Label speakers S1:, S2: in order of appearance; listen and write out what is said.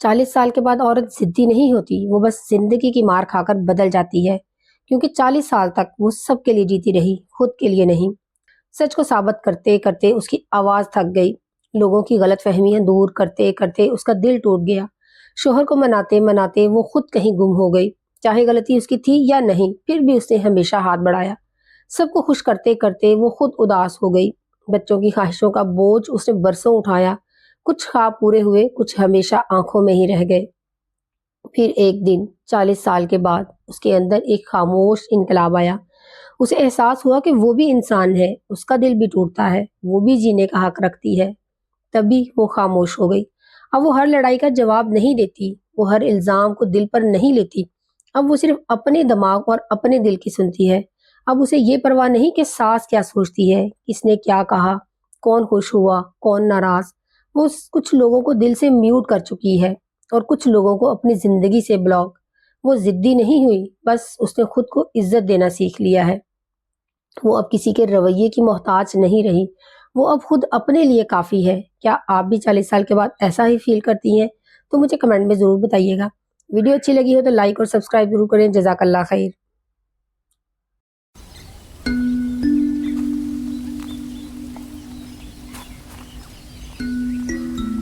S1: 40 साल के बाद औरत जिद्दी नहीं होती, वो बस जिंदगी की मार खाकर बदल जाती है। क्योंकि 40 साल तक वो सबके लिए जीती रही, खुद के लिए नहीं। सच को साबित करते करते उसकी आवाज थक गई। लोगों की गलतफहमियां दूर करते करते उसका दिल टूट गया। शोहर को मनाते मनाते वो खुद कहीं गुम हो गई। चाहे गलती उसकी थी या नहीं, फिर भी उसने हमेशा हाथ बढ़ाया। सबको खुश करते करते वो खुद उदास हो गई। बच्चों की ख्वाहिशों का बोझ उसने बरसों उठाया। कुछ ख्वाब पूरे हुए, कुछ हमेशा आंखों में ही रह गए। फिर एक दिन 40 साल के बाद उसके अंदर एक खामोश इनकलाब आया। उसे एहसास हुआ कि वो भी इंसान है, उसका दिल भी टूटता है, वो भी जीने का हक रखती है। तभी वो खामोश हो गई। अब वो हर लड़ाई का जवाब नहीं देती, वो हर इल्जाम को दिल पर नहीं लेती। अब वो सिर्फ अपने दिमाग और अपने दिल की सुनती है। अब उसे ये परवाह नहीं कि सास क्या सोचती है, किसने क्या कहा, कौन खुश हुआ, कौन नाराज। वो कुछ लोगों को दिल से म्यूट कर चुकी है और कुछ लोगों को अपनी जिंदगी से ब्लॉक। वो जिद्दी नहीं हुई, बस उसने खुद को इज्जत देना सीख लिया है। वो अब किसी के रवैये की मोहताज नहीं रही। वो अब खुद अपने लिए काफ़ी है। क्या आप भी 40 साल के बाद ऐसा ही फील करती हैं? तो मुझे कमेंट में ज़रूर बताइएगा। वीडियो अच्छी लगी हो तो लाइक और सब्सक्राइब ज़रूर करें। जज़ाकल्लाह खैर।